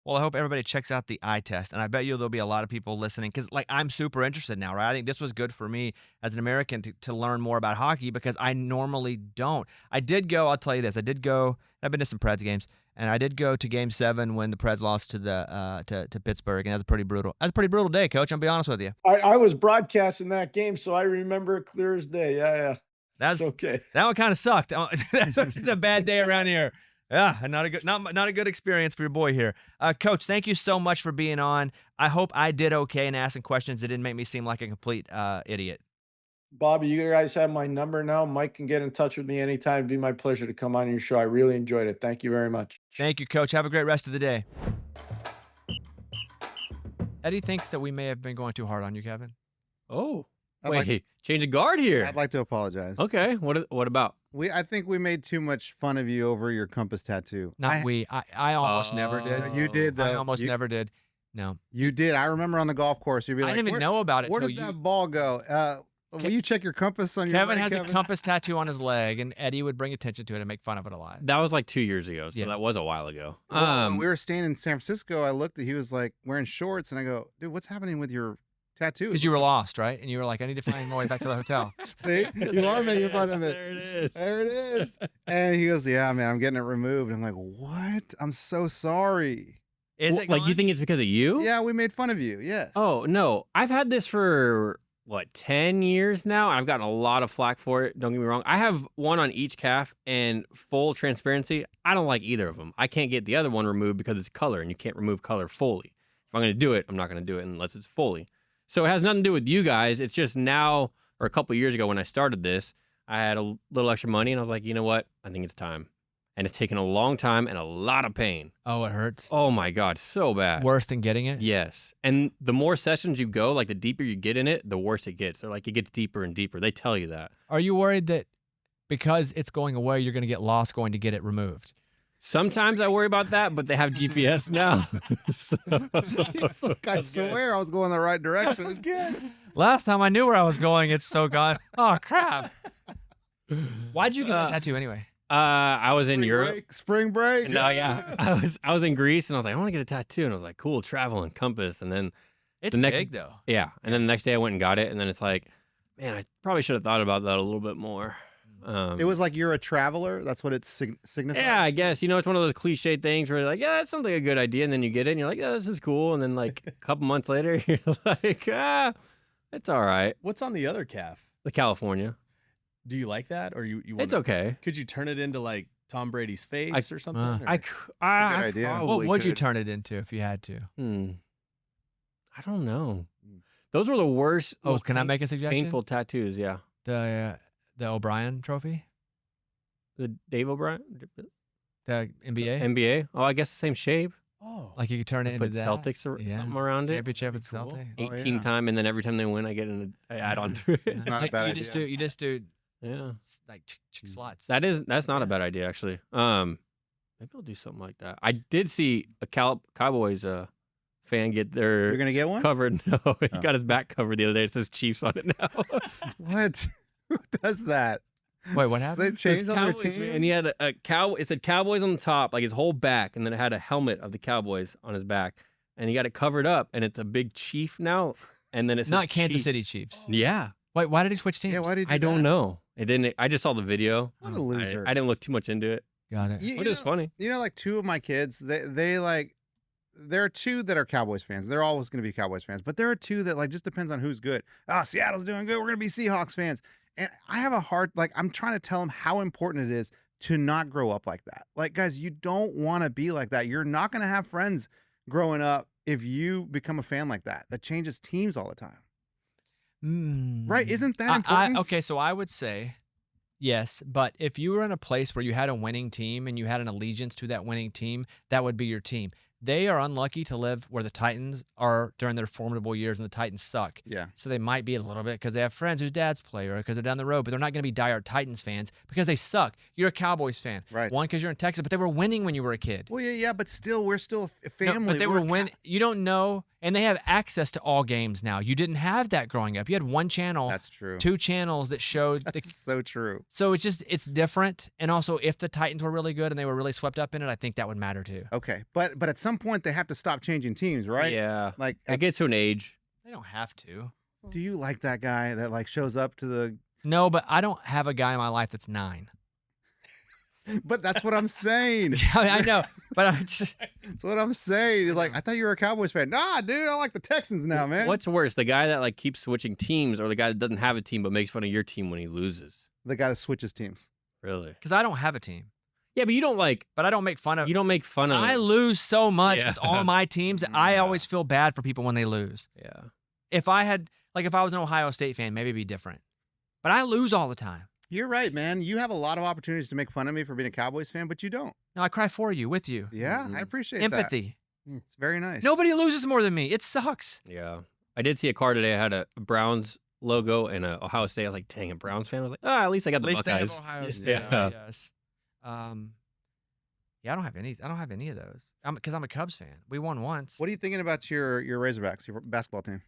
Well, I hope everybody checks out the Eye Test, and I bet you there'll be a lot of people listening because, I'm super interested now, right? I think this was good for me as an American to learn more about hockey because I normally don't. I'll tell you this, I've been to some Preds games, and I did go to Game 7 when the Preds lost to to Pittsburgh, and that was a pretty brutal day, Coach. I'll be honest with you. I was broadcasting that game, so I remember it clear as day. Yeah. That's okay. That one kind of sucked. It's a bad day around here. Yeah, not a good experience for your boy here. Coach, thank you so much for being on. I hope I did okay in asking questions that didn't make me seem like a complete idiot. Bobby, you guys have my number now. Mike can get in touch with me anytime. It'd be my pleasure to come on your show. I really enjoyed it. Thank you very much. Thank you, Coach. Have a great rest of the day. Eddie thinks that we may have been going too hard on you, Kevin. Oh, change of guard here. I'd like to apologize. Okay, what about? I think we made too much fun of you over your compass tattoo. I almost never did. You did, though. I almost never did. No. You did. I remember on the golf course, you'd be like, I didn't even know about it. Where did that ball go? Will you check your compass on your leg, Kevin has a compass tattoo on his leg, and Eddie would bring attention to it and make fun of it a lot. That was like 2 years ago, so that was a while ago. When we were staying in San Francisco, I looked at, he was like wearing shorts, and I go, dude, what's happening with your tattoo? Because you were lost, right? And you were like, I need to find my way back to the hotel. See? You are making fun of it. There it is. There it is. And he goes, yeah, man, I'm getting it removed. I'm like, what? I'm so sorry. Is it like gone? you think it's because of you? Yeah, we made fun of you. Yes. Oh, no. I've had this for 10 years now. I've gotten a lot of flack for it. Don't get me wrong. I have one on each calf, and full transparency, I don't like either of them. I can't get the other one removed because it's color, and you can't remove color fully. If I'm going to do it, I'm not going to do it unless it's fully. So it has nothing to do with you guys. It's just now, or a couple years ago when I started this, I had a little extra money, and I was like, you know what? I think it's time. And it's taken a long time and a lot of pain. Oh, it hurts. Oh my God, so bad. Worse than getting it? Yes. And the more sessions you go, like the deeper you get in it, the worse it gets. They're like, it gets deeper and deeper. They tell you that. Are you worried that because it's going away, you're going to get lost going to get it removed? Sometimes I worry about that, but they have GPS now. So- It's like, I swear I was going the right direction. That's good. Last time I knew where I was going, it's so gone. Oh, crap. Why'd you get that tattoo anyway? I was in Europe. Spring break. No, yeah. I was in Greece, and I was like, I want to get a tattoo. And I was like, cool, travel and compass. And then It's the next, big, though. yeah. And then the next day I went and got it. And then it's like, man, I probably should have thought about that a little bit more. It was like you're a traveler. That's what it signifies. Yeah, I guess. It's one of those cliche things where you're like, yeah, that sounds like a good idea. And then you get it, and you're like, yeah, this is cool. And then like a couple months later, you're like, it's all right. What's on the other calf? The California. Do you like that, or you want? It's okay. Could you turn it into like Tom Brady's face or something? or- I idea. What probably would you could. turn it into if you had to? I don't know. Those were the worst. Oh, most can I make a suggestion? painful tattoos? Yeah. The O'Brien trophy? The Dave O'Brien, The NBA? NBA. Oh, I guess the same shape. Oh, Like you could turn it into Put that? Celtics or Yeah. something around it. Championship with Cool. Celtics. Oh, 18 yeah. time, and then every time they win, I add on to it. Not a bad you idea. just do Yeah, like slots. that's not a bad idea actually. Maybe I'll do something like that. I did see a Cowboys fan get their You're gonna get one. covered. No, he Oh. got his back covered the other day. It says Chiefs on it now. What? Who does that? Wait, what They happened? changed on their Cowboys, team. and he had a cow. It said Cowboys on the top, like his whole back, and then it had a helmet of the Cowboys on his back, and he got it covered up, and it's a big chief now, and then it's Not Kansas City Chiefs. Yeah, Wait, why did he switch teams? Yeah, why did I don't know. It didn't. I just saw the video. What a loser. I didn't look too much into it, Got it. but it was funny. Like two of my kids, they like, there are two that are Cowboys fans. They're always going to be Cowboys fans, but there are two that like just depends on who's good. Oh, Seattle's doing good. We're going to be Seahawks fans. And I have a hard, like, I'm trying to tell them how important it is to not grow up like that. Like, guys, you don't want to be like that. You're not going to have friends growing up if you become a fan like that. That changes teams all the time. Right? Isn't that important? Okay, so I would say yes, but if you were in a place where you had a winning team and you had an allegiance to that winning team, that would be your team. They are unlucky to live where the Titans are during their formidable years, and the Titans suck. Yeah. So they might be a little bit because they have friends whose dads play or because they're down the road, but they're not going to be diehard Titans fans because they suck. You're a Cowboys fan. Right. One, because you're in Texas, but they were winning when you were a kid. Well, yeah, but still, we're still a family. No, but they were winning. You don't know, and they have access to all games now. You didn't have that growing up. You had one channel, That's true. two channels that showed the. That's so true. So it's different, and also if the Titans were really good and they were really swept up in it, I think that would matter too. Okay, but at some point they have to stop changing teams, right? Yeah, Like, I get to an age. They don't have to. do you like that guy that like shows up to the? No, but I don't have a guy in my life that's 9. But that's what I'm saying. Yeah, I know, but I just That's what I'm saying. He's like, I thought you were a Cowboys fan. Nah, dude, I like the Texans now, man. What's worse, the guy that like keeps switching teams, or the guy that doesn't have a team but makes fun of your team when he loses? The guy that switches teams. Really? because I don't have a team, Yeah, but you don't like. but I don't make fun of. You don't make fun of. I lose so much Yeah. with all my teams. I always feel bad for people when they lose. Yeah. If I was an Ohio State fan, maybe it'd be different. But I lose all the time. You're right, man. You have a lot of opportunities to make fun of me for being a Cowboys fan, but you don't. No, I cry for you, with you. Yeah, I appreciate that. Empathy. It's very nice. Nobody loses more than me. It sucks. Yeah. I did see a car today. I had a Browns logo and a Ohio State. I was like, dang, a Browns fan. I was like, at least I got the Buckeyes. Ohio State. Yeah. Yes. Yeah, I don't have any of those. Because I'm a Cubs fan. We won once. What are you thinking about your Razorbacks, your basketball team?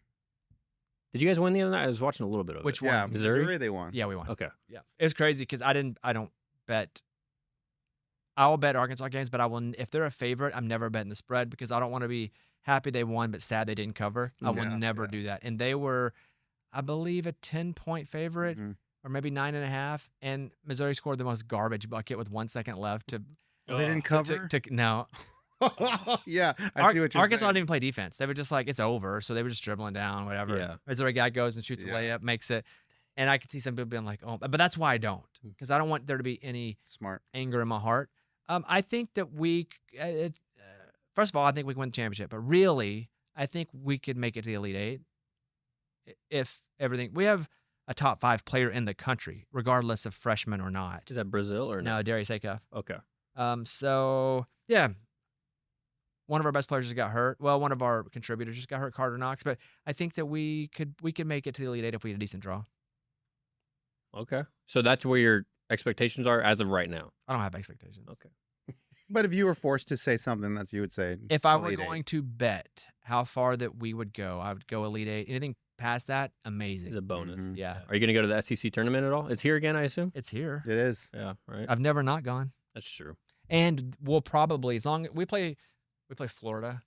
Did you guys win the other night? I was watching a little bit of Which it. one? Yeah, Missouri? they won. Yeah, we won. Okay. Yeah, it's crazy because I don't bet. I will bet Arkansas games, but I will. If they're a favorite, I'm never betting the spread because I don't want to be happy they won but sad they didn't cover. I will Yeah, never yeah. do that. And they were, I believe, a 10-point favorite Mhm. or maybe 9.5. And Missouri scored the most garbage bucket with 1 second left to. They didn't cover. No. Yeah, I see what you're Arkansas saying. didn't even play defense. They were just like, it's over. So they were just dribbling down, whatever. Yeah. Missouri guy goes and shoots a Yeah. layup, makes it. And I could see some people being like, oh, but that's why I don't, because I don't want there to be any Smart. anger in my heart. I think that first of all, I think we can win the championship, but really, I think we could make it to the Elite Eight if everything. We have a top 5 player in the country, regardless of freshman or not. Is that Brazil or No, Darius Acuff. Okay. So yeah, one of our best players just got hurt. Well, one of our contributors just got hurt, Carter Knox. But I think that we could make it to the Elite Eight if we had a decent draw. Okay. So that's where your expectations are as of right now. I don't have expectations. Okay. But if you were forced to say something, that's you would say. If I were Elite Eight. going to bet how far that we would go, I would go Elite Eight. Anything past that, amazing. It's a bonus. Mhm. Yeah, Are you going to go to the SEC tournament at all? It's here again, I assume? it's here. It is. Yeah, right. I've never not gone, That's true. and we'll probably, as long we play Florida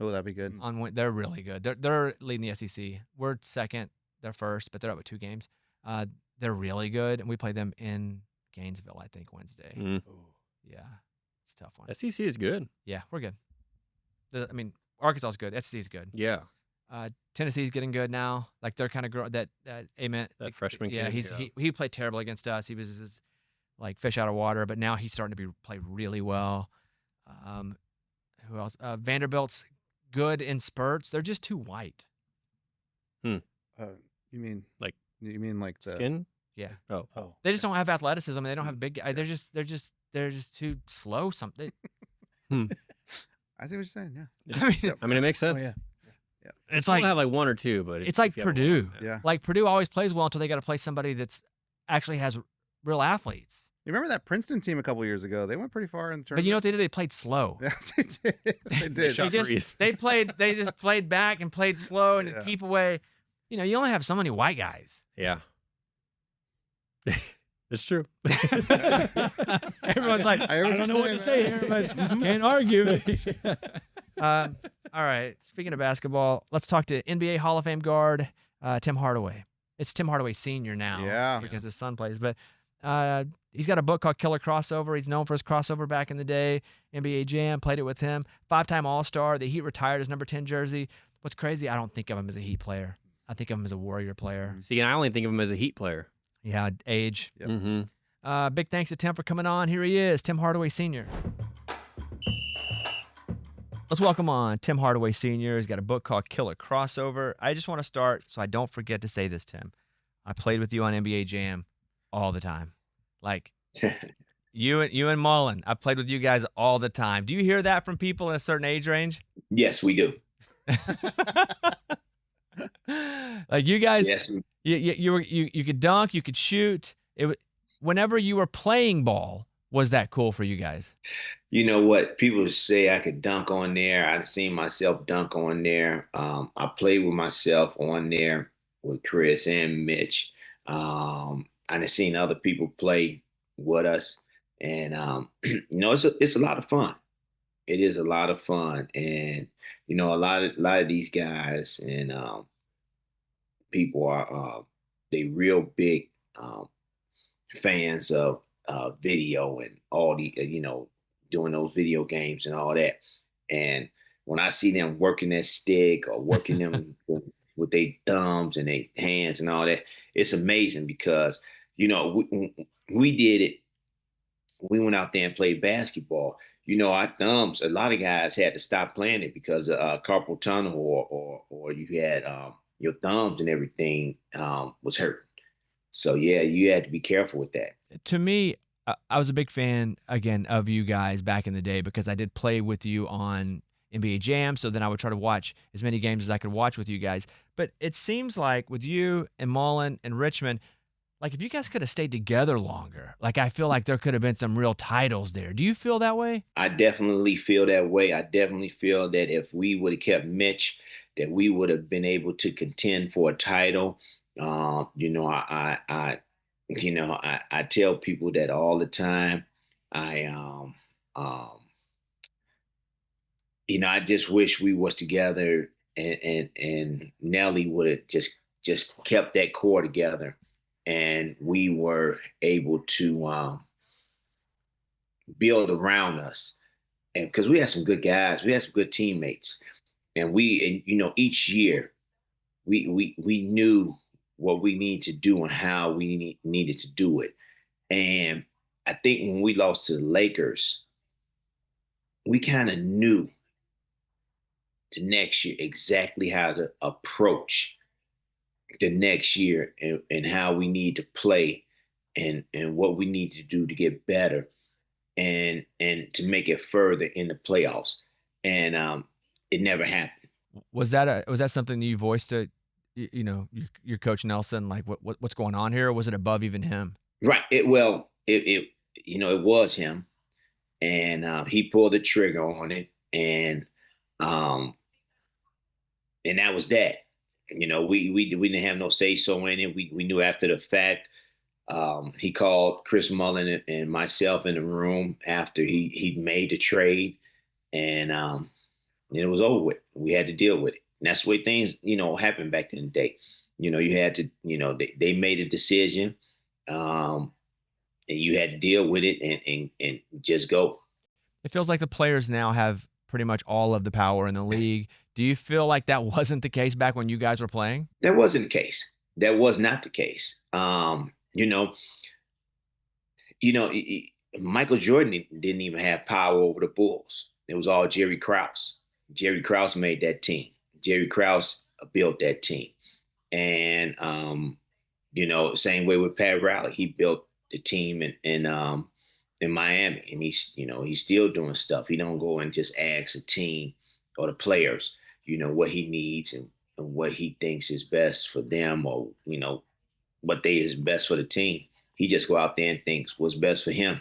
Oh, that'd be good. on. They're really good. They're leading the SEC. We're second. They're first, but they're up with 2 games. They're really good, and we play them in Gainesville, I think, Wednesday. Mm. Yeah, it's a tough one. SEC is good. Yeah, we're good. Arkansas is good. SEC is good. Yeah. Tennessee's getting good now. Like they're kind of growing. That Amen. That freshman Yeah, kid, he played terrible against us. He was just, like fish out of water, but now he's starting to play really well. Who else? Vanderbilt's good in spurts. They're just too white. You mean Like- the Skin? Yeah, Oh, they just don't have athleticism. And they don't have big. They're just too slow. Something. I see what you're saying. Yeah. I mean, I mean, it makes sense. Oh, yeah. it's Some like have like 1 or 2, but it's like if you have a lot, Purdue. Yeah. Like Purdue always plays well until they got to play somebody that's actually has real athletes. You remember that Princeton team a couple years ago? They went pretty far in the tournament. But you know what they did? They played slow. Yeah, they did. They did. shot threes. They just played back and played slow and Yeah. keep away. You know, you only have so many white guys. Yeah. It's true. Everyone's like, I hear what I don't you're know what to say saying, here, man. but can't argue. All right. Speaking of basketball, let's talk to NBA Hall of Fame guard Tim Hardaway. It's Tim Hardaway Sr. now. Yeah. Because his son plays. But he's got a book called Killer Crossover. He's known for his crossover back in the day. NBA Jam, played it with him. 5-time All-Star. The Heat retired his number 10 jersey. What's crazy, I don't think of him as a Heat player. I think of him as a Warrior player. See, and I only think of him as a Heat player. Yeah, age. Yep. Mm-hmm. Big thanks to Tim for coming on. Here he is, Tim Hardaway Sr. Let's welcome on Tim Hardaway Sr. He's got a book called Killer Crossover. I just want to start so I don't forget to say this, Tim. I played with you on NBA Jam all the time. Like you and Mullen, I played with you guys all the time. Do you hear that from people in a certain age range? Yes, we do. Like you guys, Yes, you could dunk, you could shoot. Whenever you were playing ball, was that cool for you guys? you know what? People say I could dunk on there. I've seen myself dunk on there. I played with myself on there with Chris and Mitch. I've seen other people play with us, and you know, it's a lot of fun. It is a lot of fun, and you know, a lot of these guys and people are they real big fans of video and all the you know, doing those video games and all that. And when I see them working that stick or working them with their thumbs and their hands and all that, it's amazing because you know we did it. We went out there and played basketball. You know, our thumbs. A lot of guys had to stop playing it because of carpal tunnel or you had your thumbs and everything was hurt. So yeah, you had to be careful with that. To me, I was a big fan again of you guys back in the day because I did play with you on NBA Jam. So then I would try to watch as many games as I could watch with you guys. But it seems like with you and Mullen and Richmond, like if you guys could have stayed together longer, like I feel like there could have been some real titles there. Do you feel that way? I definitely feel that way. I definitely feel that if we would have kept Mitch, that we would have been able to contend for a title. You know, I tell people that all the time. You know, I just wish we was together and Nelly would have just kept that core together, and we were able to build around us. and because we had some good guys, we had some good teammates, and each year we knew what we needed to do and how we needed to do it. And I think when we lost to the Lakers, we kind of knew the next year exactly how to approach the next year, and how we need to play, and what we need to do to get better, and to make it further in the playoffs. And it never happened. Was that something that you voiced to your coach Nelson, like what's going on here, or was it above even him? Right. It was him, and he pulled the trigger on it, um, and that was that. We didn't have no say so in it. We knew after the fact. He called Chris Mullin and myself in the room after he made the trade, and it was over with. We had to deal with it. And that's the way things happened back in the day. You had to they made a decision, and you had to deal with it and just go. It feels like the players now have pretty much all of the power in the league. Do you feel like that wasn't the case back when you guys were playing? That wasn't the case. That was not the case. Michael Jordan didn't even have power over the Bulls. It was all Jerry Krause. Jerry Krause made that team. Jerry Krause built that team. And, same way with Pat Riley. He built the team in Miami, and he's still doing stuff. He don't go and just ask a team or the players, what he needs and what he thinks is best for them, or, what they is best for the team. He just go out there and thinks what's best for him.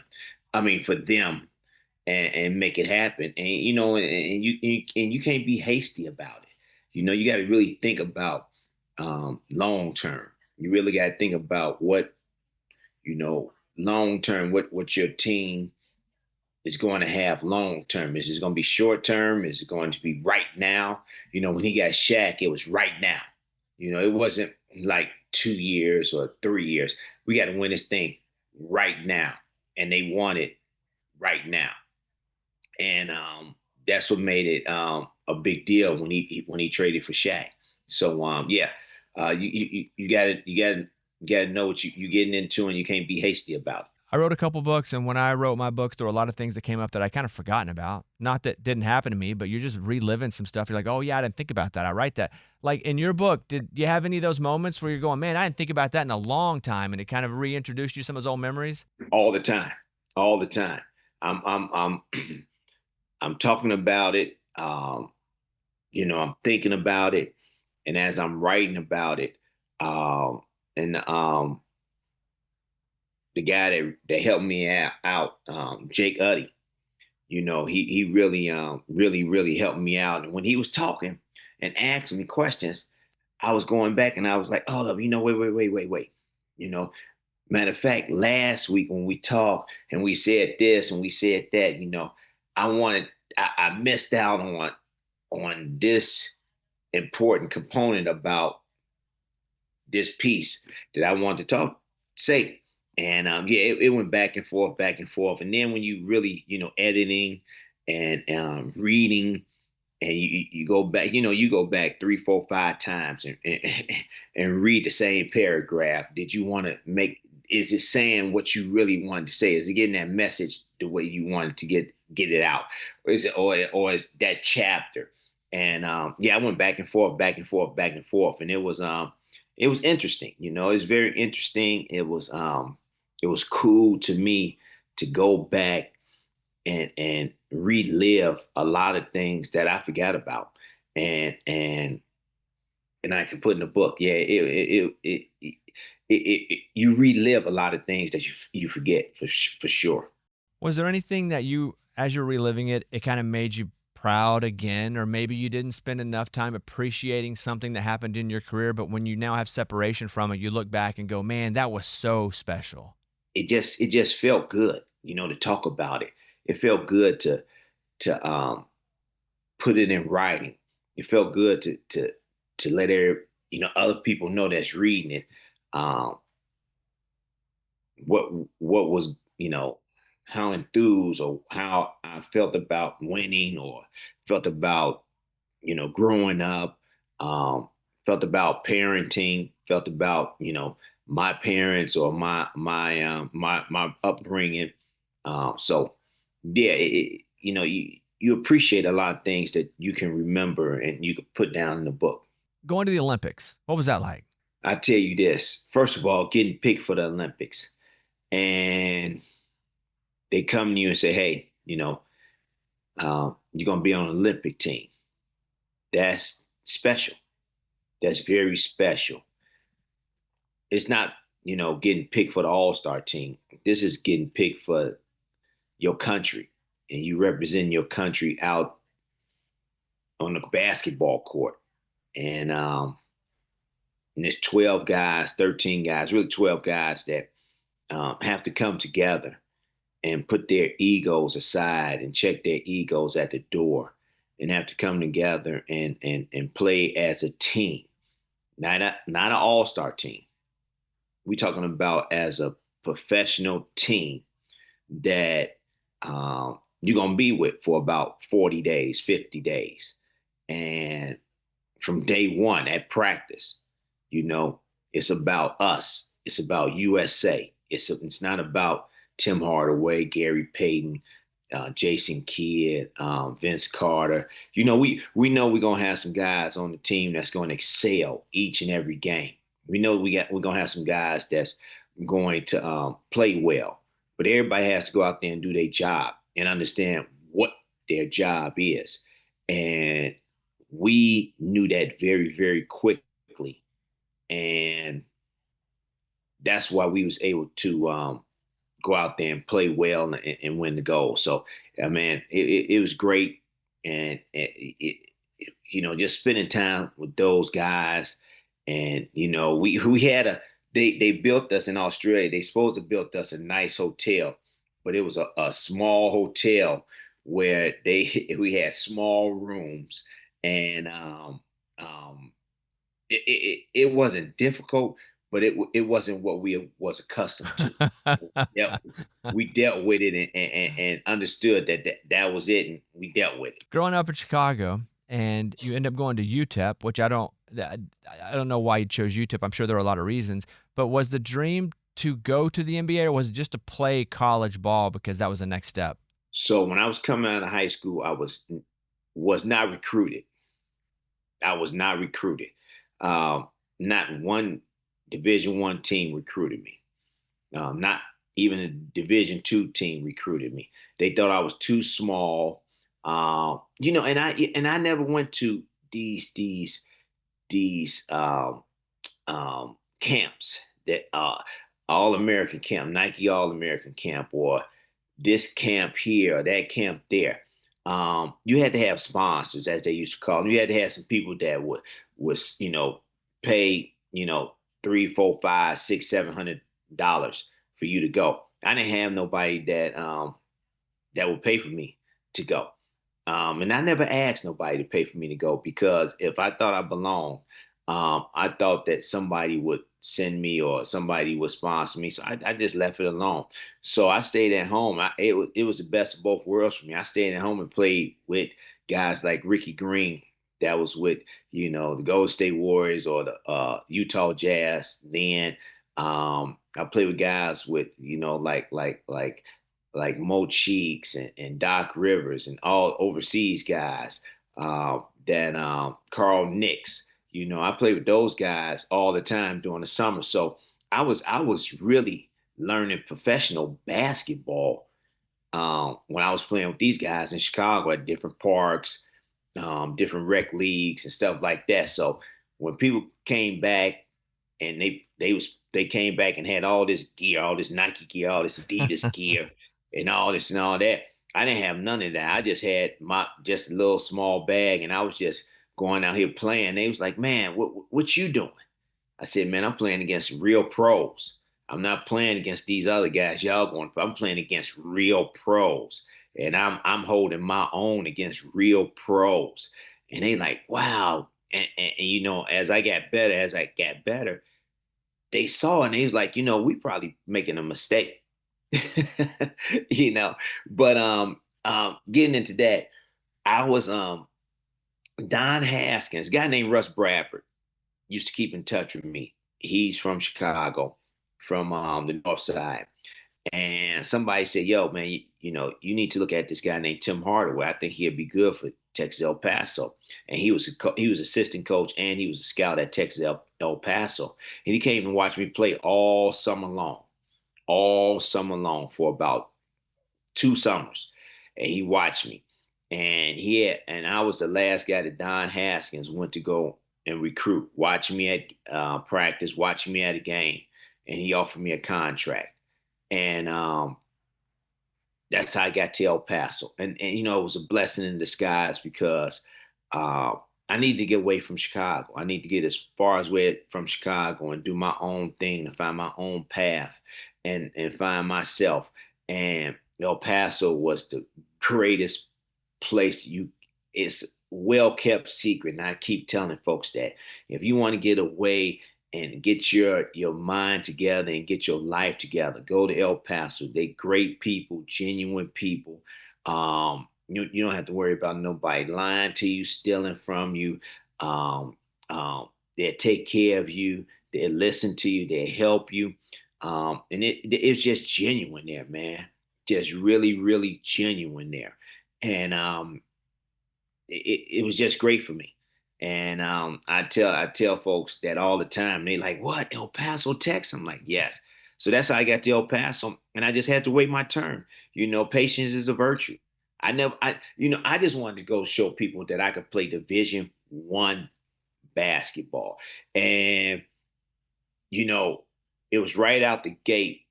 I mean, for them, and make it happen. And you can't be hasty about it. You got to really think about long term. You really got to think about what long term, what your team is going to have long term. Is it going to be short term? Is it going to be right now? When he got Shaq, it was right now. It wasn't like 2 years or 3 years. We got to win this thing right now. And they won it right now. And that's what made it a big deal when he traded for Shaq. So you gotta know what you're getting into, and you can't be hasty about it. I wrote a couple books, and when I wrote my books, there were a lot of things that came up that I kind of forgotten about. Not that didn't happen to me, but you're just reliving some stuff. You're like, oh yeah, I didn't think about that. I write that. Like in your book, did you have any of those moments where you're going, man, I didn't think about that in a long time, and it kind of reintroduced you to some of those old memories? All the time. I'm I'm talking about it. I'm thinking about it, and as I'm writing about it, and the guy that helped me out, Jake Uddy, he really helped me out. And when he was talking and asking me questions, I was going back and I was like, hold up, wait. Matter of fact, last week when we talked and we said this and we said that, I missed out on this important component about this piece that I wanted to say. And it went back and forth. And then when you really, editing and reading, and you go back, you go back 3, 4, 5 times and read the same paragraph. Is it saying what you really wanted to say? Is it getting that message the way you wanted to get it out? Or is that chapter? And I went back and forth. And it was interesting. It was very interesting. It was cool to me to go back and relive a lot of things that I forgot about, and I can put in a book. Yeah, you relive a lot of things that you forget for sure. Was there anything that as you're reliving it, it kind of made you proud again, or maybe you didn't spend enough time appreciating something that happened in your career, but when you now have separation from it, you look back and go, man, that was so special? It just felt good, to talk about it. It felt good to put it in writing. It felt good to let other people know that's reading it. What was how enthused or how I felt about winning or felt about, growing up, um, felt about parenting, felt about, my parents or my upbringing. So yeah, you appreciate a lot of things that you can remember and you can put down in the book. Going to the Olympics, what was that like? I tell you this, first of all, getting picked for the Olympics, and they come to you and say, hey, you're gonna be on an Olympic team. That's special. That's very special. It's not, getting picked for the All-Star team. This is getting picked for your country, and you represent your country out on the basketball court. And there's 12 guys, 13 guys, really 12 guys that have to come together and put their egos aside and check their egos at the door and have to come together and play as a team, not an all-star team. We're talking about as a professional team that you're going to be with for about 40 days, 50 days. And from day one at practice, it's about us. It's about USA. It's not about Tim Hardaway, Gary Payton, Jason Kidd, Vince Carter. We know we're gonna have some guys on the team that's going to excel each and every game. We know we're gonna have some guys that's going to play well, but everybody has to go out there and do their job and understand what their job is. And we knew that very, very quickly, and that's why we was able to go out there and play well and win the gold. So, man, it was great. And, just spending time with those guys. And, we had they built us in Australia. They supposed to built us a nice hotel, but it was a small hotel where we had small rooms. And it wasn't difficult, but it wasn't what we was accustomed to. Yeah, we dealt with it and understood that was it, and we dealt with it. Growing up in Chicago, and you end up going to UTEP, which I don't know why you chose UTEP. I'm sure there are a lot of reasons, but was the dream to go to the NBA, or was it just to play college ball because that was the next step? So when I was coming out of high school, I was not recruited. I was not recruited. Not one Division I team recruited me. Not even a Division II team recruited me. They thought I was too small. And I never went to these camps that All American camp, Nike All American camp, or this camp here or that camp there. You had to have sponsors, as they used to call them. You had to have some people that would pay, $300, $400, $600, $700 for you to go. I didn't have nobody that would pay for me to go. And I never asked nobody to pay for me to go, because if I thought I belonged, I thought that somebody would send me or somebody would sponsor me. So I just left it alone. So I stayed at home. It was the best of both worlds for me. I stayed at home and played with guys like Ricky Green, that was with, the Golden State Warriors or the Utah Jazz. Then I played with guys with, like Mo Cheeks and Doc Rivers and all overseas guys. Then Carl Nicks. I played with those guys all the time during the summer. So I was really learning professional basketball when I was playing with these guys in Chicago at different parks, different rec leagues and stuff like that. So when people came back and they came back and had all this gear, all this Nike gear, all this Adidas gear, and all this and all that, I didn't have none of that. I just had just a little small bag, and I was just going out here playing. They was like, "Man, what you doing?" I said, "Man, I'm playing against real pros. I'm not playing against these other guys y'all going. I'm playing against real pros, and I'm holding my own against real pros." And they like, "Wow." And as I got better, they saw, and they was like, "We probably making a mistake. you know. But getting into that, I was Don Haskins, a guy named Russ Bradford, used to keep in touch with me. He's from Chicago, from the North Side. And somebody said, "Yo, man, you need to look at this guy named Tim Hardaway. I think he'd be good for Texas El Paso." And he was assistant coach and he was a scout at Texas El Paso. And he came and watched me play all summer long for about 2 summers. And he watched me. And I was the last guy that Don Haskins went to go and recruit. Watch me at practice, watch me at a game, and he offered me a contract. And that's how I got to El Paso. And it was a blessing in disguise because I needed to get away from Chicago. I need to get as far away from Chicago and do my own thing, to find my own path and find myself. And El Paso was the greatest place. It's well kept secret. And I keep telling folks that if you want to get away and get your mind together and get your life together, go to El Paso. They great people, genuine people. You don't have to worry about nobody lying to you, stealing from you. They'll take care of you. They'll listen to you. They'll help you. And it's just genuine there, man. Just really, really genuine there. And it was just great for me. And I tell folks that all the time. They like, "What, El Paso, Texas?" I'm like, "Yes." So that's how I got to El Paso, and I just had to wait my turn. Patience is a virtue. I just wanted to go show people that I could play Division I basketball, and it was right out the gate.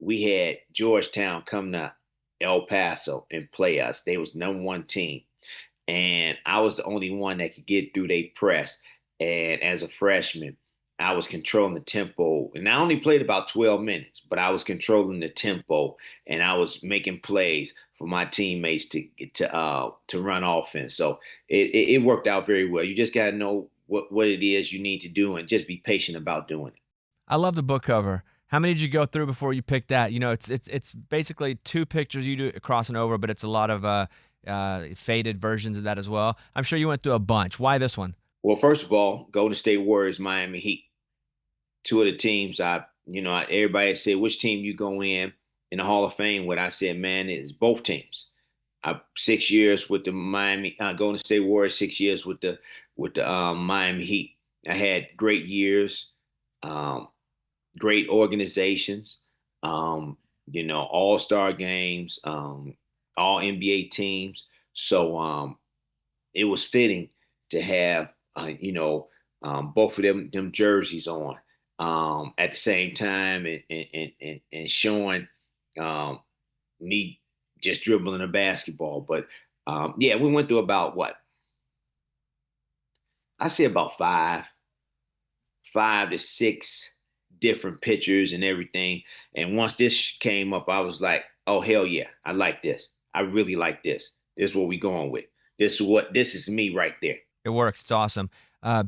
We had Georgetown come to El Paso and play us. They was #1 team. And I was the only one that could get through their press. And as a freshman, I was controlling the tempo. And I only played about 12 minutes, but I was controlling the tempo and I was making plays for my teammates to run offense. So it worked out very well. You just got to know what it is you need to do and just be patient about doing it. I love the book cover. How many did you go through before you picked that? It's basically 2 pictures you do crossing over, but it's a lot of faded versions of that as well. I'm sure you went through a bunch. Why this one? Well, first of all, Golden State Warriors, Miami Heat. 2 of the teams everybody said, which team you go in the Hall of Fame with? I said, man, it's both teams. 6 years with the Miami Golden State Warriors, 6 years with the Miami Heat. I had great years, great organizations, all-star games, all NBA teams. So it was fitting to have, both of them jerseys on at the same time and showing me just dribbling a basketball. But we went through about I say about 5 to 6 different pictures and everything. And once this came up, I was like, oh, hell yeah, I like this. I really like this. This is what we're going with. This is me right there. It works. It's awesome.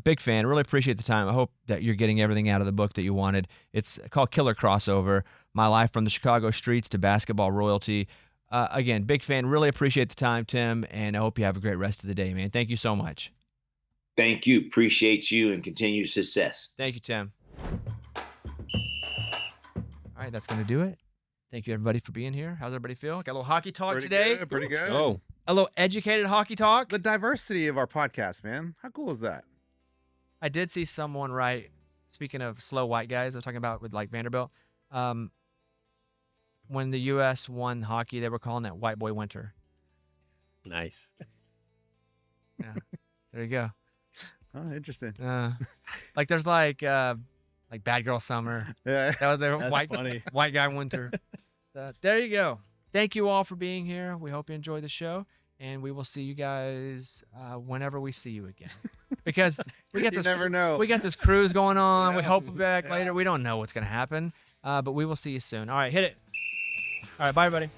Big fan. Really appreciate the time. I hope that you're getting everything out of the book that you wanted. It's called Killer Crossover, My Life from the Chicago Streets to Basketball Royalty. Again, big fan. Really appreciate the time, Tim, and I hope you have a great rest of the day, man. Thank you so much. Thank you. Appreciate you and continued success. Thank you, Tim. All right, that's going to do it. Thank you, everybody, for being here. How's everybody feel? Got a little hockey talk today. Pretty good. Oh, A little educated hockey talk. The diversity of our podcast, man. How cool is that? I did see someone write, speaking of slow white guys, I was talking about with like Vanderbilt. When the U.S. won hockey, they were calling it White Boy Winter. nice. Yeah, there you go. Oh, interesting. Like there's like Bad Girl Summer. Yeah. That was their That's funny. white guy winter. There you go. Thank you all for being here. We hope you enjoy the show, and we will see you guys whenever we see you again. Because we got You this. never know. We got this cruise going on. We Yeah. hope we'll be back Yeah. later. We don't know what's gonna happen, but we will see you soon. All right, hit it. All right, bye everybody.